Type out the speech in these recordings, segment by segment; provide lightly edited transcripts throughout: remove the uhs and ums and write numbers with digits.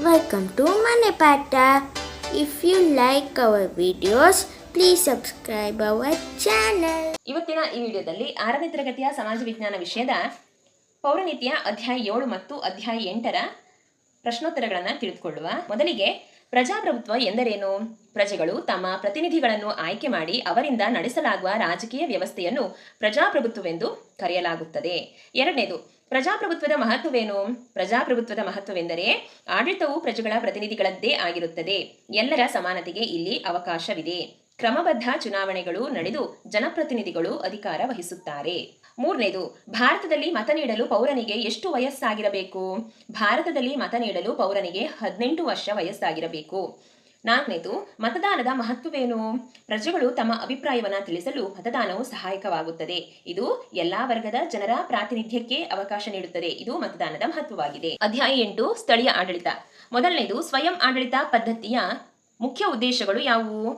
Welcome to Manepata. If you like our videos, please subscribe our channel. ಇವತ್ತಿನ ಈ ವಿಡಿಯೋದಲ್ಲಿ 6ನೇ ತರಗತಿಯ ಸಮಾಜ ವಿಜ್ಞಾನ ವಿಷಯದ ಪೌರನೀತಿಯ ಅಧ್ಯಾಯ 7 ಮತ್ತು ಅಧ್ಯಾಯ 8ರ ಪ್ರಶ್ನೋತ್ತರಗಳನ್ನು ತಿಳಿದುಕೊಳ್ಳುವ. ಮೊದಲಿಗೆ ಪ್ರಜಾಪ್ರಭುತ್ವ ಎಂದರೇನು? ಪ್ರಜೆಗಳು ತಮ್ಮ ಪ್ರತಿನಿಧಿಗಳನ್ನು ಆಯ್ಕೆ ಮಾಡಿ ಅವರಿಂದ ನಡೆಸಲಾಗುವ ರಾಜಕೀಯ ವ್ಯವಸ್ಥೆಯನ್ನು ಪ್ರಜಾಪ್ರಭುತ್ವವೆಂದು ಕರೆಯಲಾಗುತ್ತದೆ. ಎರಡನೇದು, ಪ್ರಜಾಪ್ರಭುತ್ವದ ಮಹತ್ವವೇನು? ಪ್ರಜಾಪ್ರಭುತ್ವದ ಮಹತ್ವವೆಂದರೆ ಆಡಳಿತವು ಪ್ರಜೆಗಳ ಪ್ರತಿನಿಧಿಗಳದ್ದೇ ಆಗಿರುತ್ತದೆ. ಎಲ್ಲರ ಸಮಾನತೆಗೆ ಇಲ್ಲಿ ಅವಕಾಶವಿದೆ. ಕ್ರಮಬದ್ಧ ಚುನಾವಣೆಗಳು ನಡೆದು ಜನಪ್ರತಿನಿಧಿಗಳು ಅಧಿಕಾರ ವಹಿಸುತ್ತಾರೆ. ಮೂರನೇದು, ಭಾರತದಲ್ಲಿ ಮತ ನೀಡಲು ಪೌರನಿಗೆ ಎಷ್ಟು ವಯಸ್ಸಾಗಿರಬೇಕು? ಭಾರತದಲ್ಲಿ ಮತ ನೀಡಲು ಪೌರನಿಗೆ 18 ವರ್ಷ ವಯಸ್ಸಾಗಿರಬೇಕು. ನಾಲ್ಕನೇದು, ಮತದಾನದ ಮಹತ್ವವೇನು? ಪ್ರಜೆಗಳು ತಮ್ಮ ಅಭಿಪ್ರಾಯವನ್ನು ತಿಳಿಸಲು ಮತದಾನವು ಸಹಾಯಕವಾಗುತ್ತದೆ. ಇದು ಎಲ್ಲಾ ವರ್ಗದ ಜನರ ಪ್ರಾತಿನಿಧ್ಯಕ್ಕೆ ಅವಕಾಶ ನೀಡುತ್ತದೆ. ಇದು ಮತದಾನದ ಮಹತ್ವವಾಗಿದೆ. ಅಧ್ಯಾಯ 8, ಸ್ಥಳೀಯ ಆಡಳಿತ. ಮೊದಲನೇದು, ಸ್ವಯಂ ಆಡಳಿತ ಪದ್ಧತಿಯ ಮುಖ್ಯ ಉದ್ದೇಶಗಳು ಯಾವುವು?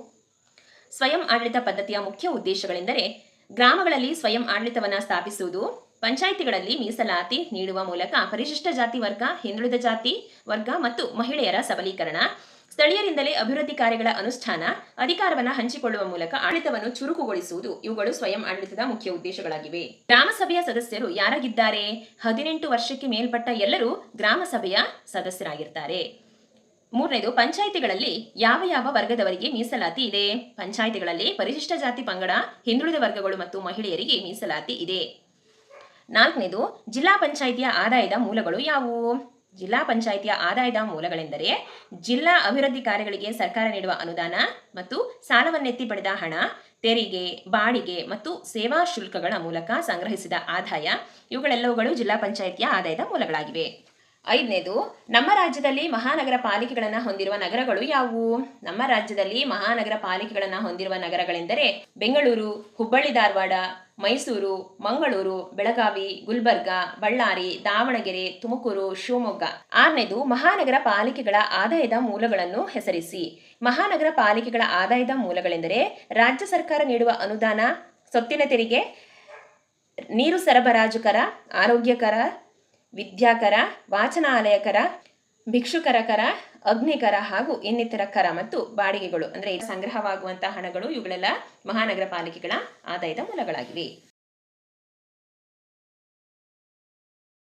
ಸ್ವಯಂ ಆಡಳಿತ ಪದ್ಧತಿಯ ಮುಖ್ಯ ಉದ್ದೇಶಗಳೆಂದರೆ ಗ್ರಾಮಗಳಲ್ಲಿ ಸ್ವಯಂ ಆಡಳಿತವನ್ನು ಸ್ಥಾಪಿಸುವುದು, ಪಂಚಾಯಿತಿಗಳಲ್ಲಿ ಮೀಸಲಾತಿ ನೀಡುವ ಮೂಲಕ ಪರಿಶಿಷ್ಟ ಜಾತಿ ವರ್ಗ, ಹಿಂದುಳಿದ ಜಾತಿ ವರ್ಗ ಮತ್ತು ಮಹಿಳೆಯರ ಸಬಲೀಕರಣ, ಸ್ಥಳೀಯರಿಂದಲೇ ಅಭಿವೃದ್ಧಿ ಕಾರ್ಯಗಳ ಅನುಷ್ಠಾನ, ಅಧಿಕಾರವನ್ನು ಹಂಚಿಕೊಳ್ಳುವ ಮೂಲಕ ಆಡಳಿತವನ್ನು ಚುರುಕುಗೊಳಿಸುವುದು ಇವುಗಳು ಸ್ವಯಂ ಆಡಳಿತದ ಮುಖ್ಯ ಉದ್ದೇಶಗಳಾಗಿವೆ. ಗ್ರಾಮ ಸಭೆಯ ಸದಸ್ಯರು ಯಾರಾಗಿದ್ದಾರೆ? 18 ವರ್ಷಕ್ಕೆ ಮೇಲ್ಪಟ್ಟ ಎಲ್ಲರೂ ಗ್ರಾಮ ಸಭೆಯ ಸದಸ್ಯರಾಗಿರ್ತಾರೆ. ಮೂರನೇದು, ಪಂಚಾಯಿತಿಗಳಲ್ಲಿ ಯಾವ ಯಾವ ವರ್ಗದವರಿಗೆ ಮೀಸಲಾತಿ ಇದೆ? ಪಂಚಾಯಿತಿಗಳಲ್ಲಿ ಪರಿಶಿಷ್ಟ ಜಾತಿ ಪಂಗಡ, ಹಿಂದುಳಿದ ವರ್ಗಗಳು ಮತ್ತು ಮಹಿಳೆಯರಿಗೆ ಮೀಸಲಾತಿ ಇದೆ. ನಾಲ್ಕನೇದು, ಜಿಲ್ಲಾ ಪಂಚಾಯಿತಿಯ ಆದಾಯದ ಮೂಲಗಳು ಯಾವುವು? ಜಿಲ್ಲಾ ಪಂಚಾಯಿತಿಯ ಆದಾಯದ ಮೂಲಗಳೆಂದರೆ ಜಿಲ್ಲಾ ಅಭಿವೃದ್ಧಿ ಕಾರ್ಯಗಳಿಗೆ ಸರ್ಕಾರ ನೀಡುವ ಅನುದಾನ ಮತ್ತು ಸಾಲವನ್ನೆತ್ತಿ ಪಡೆದ ಹಣ, ತೆರಿಗೆ, ಬಾಡಿಗೆ ಮತ್ತು ಸೇವಾ ಶುಲ್ಕಗಳ ಮೂಲಕ ಸಂಗ್ರಹಿಸಿದ ಆದಾಯ ಇವುಗಳೆಲ್ಲವುಗಳು ಜಿಲ್ಲಾ ಪಂಚಾಯಿತಿಯ ಆದಾಯದ ಮೂಲಗಳಾಗಿವೆ. ಐದನೇದು, ನಮ್ಮ ರಾಜ್ಯದಲ್ಲಿ ಮಹಾನಗರ ಪಾಲಿಕೆಗಳನ್ನು ಹೊಂದಿರುವ ನಗರಗಳು ಯಾವುವು? ನಮ್ಮ ರಾಜ್ಯದಲ್ಲಿ ಮಹಾನಗರ ಪಾಲಿಕೆಗಳನ್ನು ಹೊಂದಿರುವ ನಗರಗಳೆಂದರೆ ಬೆಂಗಳೂರು, ಹುಬ್ಬಳ್ಳಿ ಧಾರವಾಡ, ಮೈಸೂರು, ಮಂಗಳೂರು, ಬೆಳಗಾವಿ, ಗುಲ್ಬರ್ಗ, ಬಳ್ಳಾರಿ, ದಾವಣಗೆರೆ, ತುಮಕೂರು, ಶಿವಮೊಗ್ಗ. ಆರನೇದು, ಮಹಾನಗರ ಪಾಲಿಕೆಗಳ ಆದಾಯದ ಮೂಲಗಳನ್ನು ಹೆಸರಿಸಿ. ಮಹಾನಗರ ಪಾಲಿಕೆಗಳ ಆದಾಯದ ಮೂಲಗಳೆಂದರೆ ರಾಜ್ಯ ಸರ್ಕಾರ ನೀಡುವ ಅನುದಾನ, ಸೊತ್ತಿನ ತೆರಿಗೆ, ನೀರು ಸರಬರಾಜು ಕರ, ಆರೋಗ್ಯ ಕರ, ವಿದ್ಯಾಕರ, ವಾಚನಾಲಯ ಕರ, ಭಿಕ್ಷುಕರ ಕರ, ಅಗ್ನಿಕರ ಹಾಗೂ ಇನ್ನಿತರ ಕರ ಮತ್ತು ಬಾಡಿಗೆಗಳು ಅಂದರೆ ಸಂಗ್ರಹವಾಗುವಂತಹ ಹಣಗಳು ಇವುಗಳೆಲ್ಲ ಮಹಾನಗರ ಪಾಲಿಕೆಗಳ ಆದಾಯದ ಮೂಲಗಳಾಗಿವೆ.